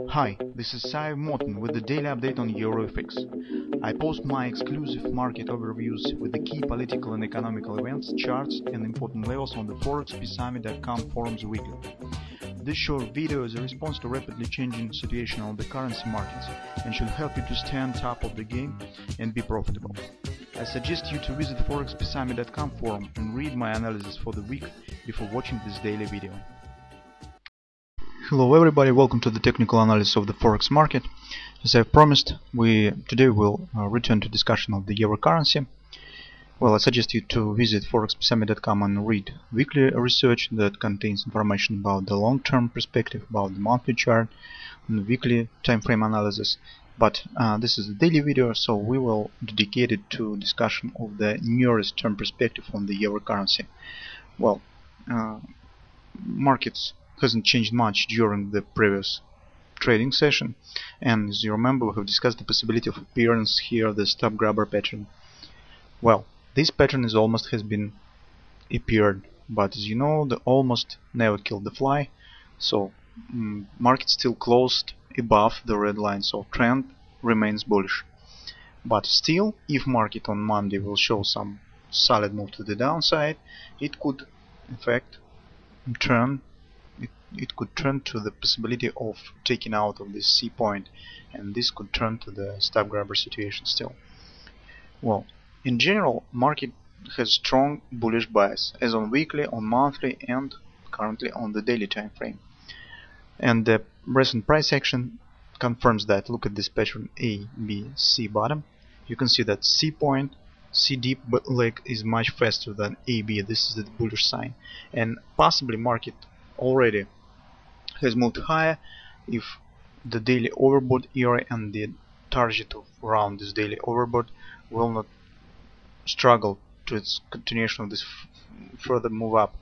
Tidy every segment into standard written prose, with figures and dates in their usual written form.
Hi, this is Sive Morten with the daily update on EURUSD. I post my exclusive market overviews with the key political and economical events, charts and important levels on the ForexPeaceArmy.com forums weekly. This short video is a response to rapidly changing situation on the currency markets and should help you to stay on top of the game and be profitable. I suggest you to visit ForexPeaceArmy.com forum and read my analysis for the week before watching this daily video. Hello everybody, welcome to the technical analysis of the Forex market. As I've promised, today will return to discussion of the euro currency. Well, I suggest you to visit ForexPeaceArmy.com and read weekly research that contains information about the long-term perspective, about the monthly chart, and weekly time frame analysis. But this is a daily video, so we will dedicate it to discussion of the nearest term perspective on the euro currency. Well, markets hasn't changed much during the previous trading session, and as you remember, we have discussed the possibility of appearance here, the stop grabber pattern. Well, this pattern is almost has been appeared, but as you know, the almost never killed the fly, so market still closed above the red line, so trend remains bullish. But still, if market on Monday will show some solid move to the downside, it could in fact turn to the possibility of taking out of this C point, and this could turn to the stop grabber situation still. Well, in general, market has strong bullish bias as on weekly, on monthly, and currently on the daily time frame. And the recent price action confirms that. Look at this pattern A, B, C bottom. You can see that C point, C deep leg is much faster than AB. This is the bullish sign, and possibly market already has moved higher if the daily overbought area and the target of around this daily overbought will not struggle to its continuation of this further move up.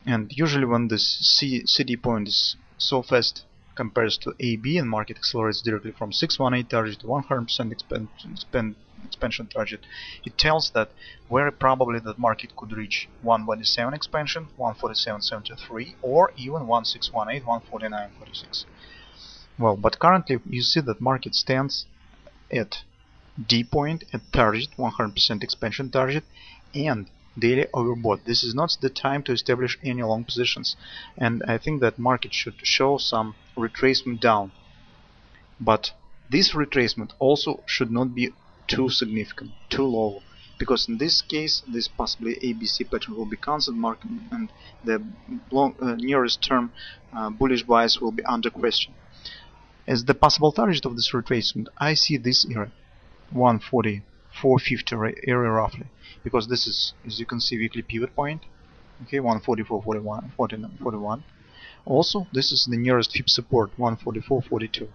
And usually when this CD point is so fast compares to AB and market accelerates directly from 618 target to 100% expansion target, it tells that very probably that market could reach 127 expansion, 147.73, or even 1618, 149.46. Well, but currently you see that market stands at D point, at target, 100% expansion target, and daily overbought. This is not the time to establish any long positions, and I think that market should show some retracement down. But this retracement also should not be too significant, too low, because in this case, this possibly ABC pattern will be cancelled, market, and the nearest term bullish bias will be under question. As the possible target of this retracement, I see this area, 144.50 area roughly, because this is, as you can see, weekly pivot point. Okay, 144.41. Also, this is the nearest fib support, 144.42.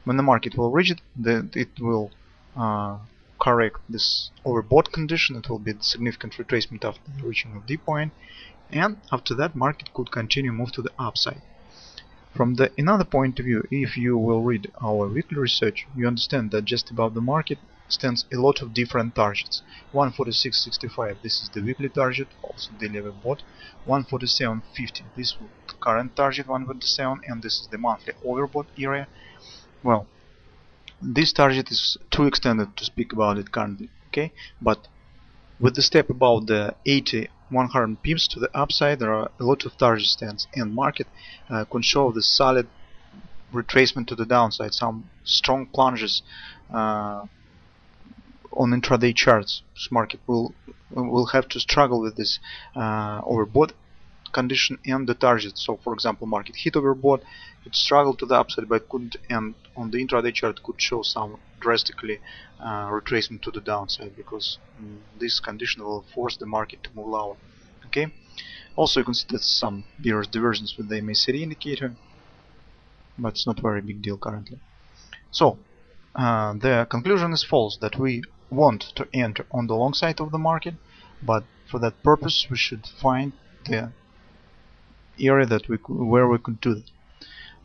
When the market will reach it, it will correct this overbought condition. It will be a significant retracement after the reaching of D point, and after that market could continue move to the upside. From another point of view, if you will read our weekly research, you understand that just above the market stands a lot of different targets. 146.65, this is the weekly target, also daily overbought. 147.50, this is the current target, 147, and this is the monthly overbought area. Well, this target is too extended to speak about it currently, okay? But with the step above the 100 pips to the upside, there are a lot of target stands, and market could show the solid retracement to the downside, some strong plunges on intraday charts. This market will have to struggle with this overbought condition and the target. So for example, market hit overbought, it struggled to the upside but couldn't, and on the intraday chart could show some drastically retracement to the downside, because this condition will force the market to move lower. Okay. Also you can see that some bearish divergence with the MACD indicator, but it's not very big deal currently. So the conclusion is false, that we want to enter on the long side of the market, but for that purpose we should find the area that where we could do that.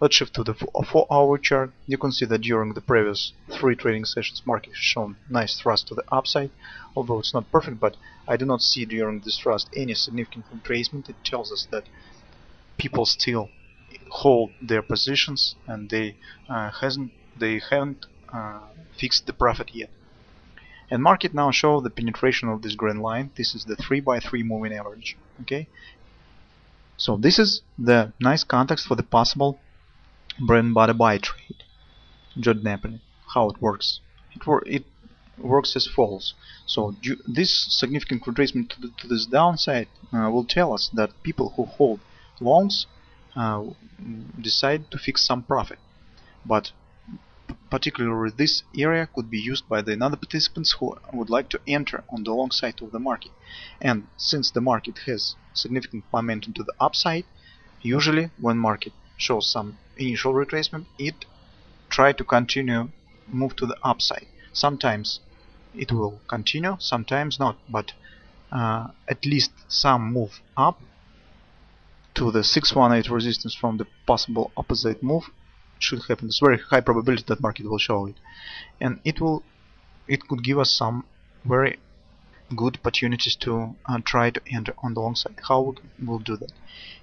Let's shift to the 4-hour chart. You can see that during the previous 3 trading sessions, market has shown nice thrust to the upside, although it's not perfect, but I do not see during this thrust any significant retracement. It tells us that people still hold their positions and they haven't fixed the profit yet. And market now show the penetration of this green line. This is the 3x3 moving average. Okay, so this is the nice context for the possible bread and butter buy trade. Jordan, how it works? It works as follows. So this significant retracement to this downside will tell us that people who hold longs decide to fix some profit, but particularly this area could be used by the other participants who would like to enter on the long side of the market. And since the market has significant momentum to the upside, usually when market shows some initial retracement, it try to continue move to the upside. Sometimes it will continue, sometimes not, but at least some move up to the 618 resistance from the possible opposite move should happen. It's very high probability that market will show it, and it could give us some very good opportunities to try to enter on the long side. How we'll do that?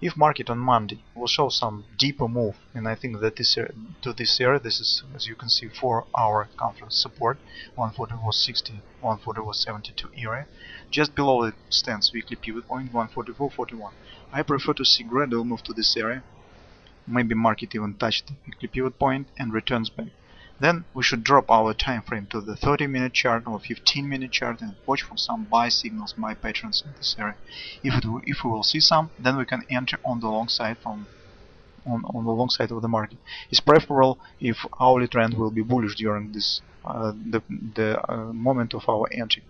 If market on Monday will show some deeper move, and I think that this area, this is, as you can see, 4-hour conference support, 140 was 60, 140 was 72 area. Just below it stands weekly pivot point 144.41. I prefer to see gradual move to this area. Maybe market even touched the weekly pivot point and returns back. Then we should drop our time frame to the 30-minute chart or 15-minute chart and watch for some buy signals, buy patterns in this area. If we will see some, then we can enter on the long side on the long side of the market. It's preferable if hourly trend will be bullish during this the moment of our entry.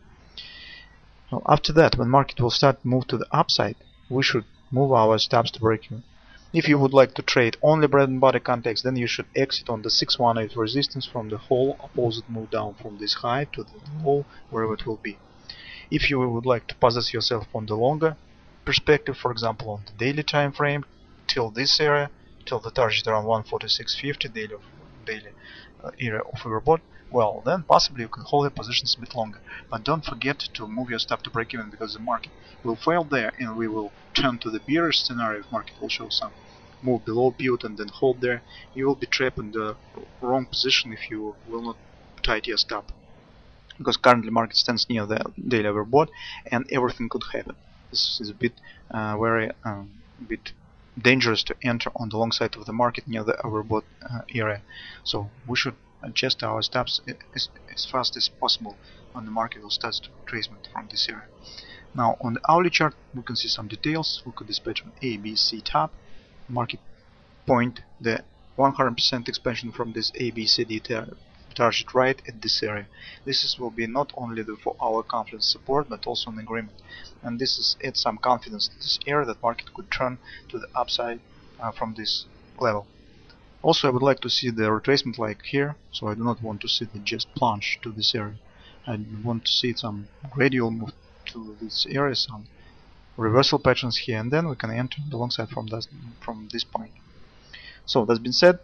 Now, after that, when market will start to move to the upside, we should move our stops to break even. If you would like to trade only bread and butter context, then you should exit on the 618 resistance from the whole opposite move down from this high to the low, wherever it will be. If you would like to possess yourself on the longer perspective, for example on the daily time frame, till this area, till the target around 146.50 daily area of overbought, well, then possibly you can hold your positions a bit longer. But don't forget to move your stop to break even, because the market will fail there and we will turn to the bearish scenario if market will show some move below pivot and then hold there. You will be trapped in the wrong position if you will not tight your stop, because currently market stands near the daily overbought and everything could happen. This is a bit bit dangerous to enter on the long side of the market near the overbought area. So we should adjust our stops as fast as possible when the market will start to retracement from this area. Now on the hourly chart we can see some details. We could dispatch an A, B, C top. Market point the 100% expansion from this A, B, C, D target right at this area. This will be not only the 4-hour confidence support but also an agreement, and this adds some confidence to this area that market could turn to the upside from this level. Also, I would like to see the retracement like here, so I do not want to see the just plunge to this area. I want to see some gradual move to this area, some reversal patterns here, and then we can enter the long side from this point. So that's been said.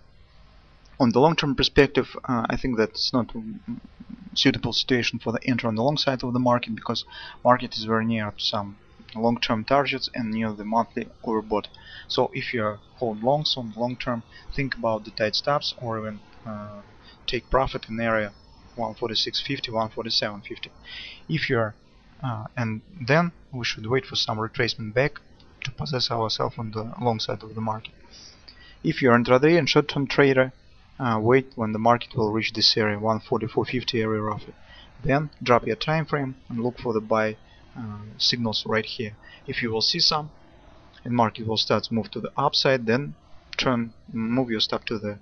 On the long-term perspective, I think that it's not a suitable situation for the entry on the long side of the market, because market is very near to some long-term targets and near the monthly overbought. So if you hold longs on the long term, think about the tight stops, or even take profit in area 146.50, 147.50. If you're and then we should wait for some retracement back to possess ourselves on the long side of the market. If you're intraday and short-term trader, wait when the market will reach this area, 144.50 area roughly. Then drop your time frame and look for the buy signals right here. If you will see some and market will start to move to the upside, then move your stop to the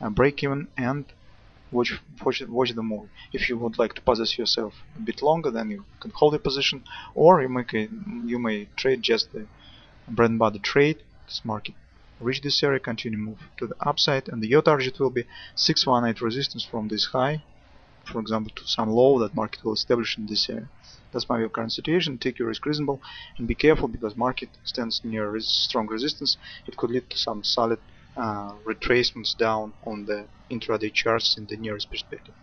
break even and watch the move. If you would like to possess yourself a bit longer, then you can hold your position, or you may trade just the bread and butter trade. This market reach this area, continue move to the upside, and your target will be 618 resistance from this high, for example, to some low that market will establish in this area. That's my current situation. Take your risk reasonable and be careful, because market stands near strong resistance. It could lead to some solid retracements down on the intraday charts in the nearest perspective.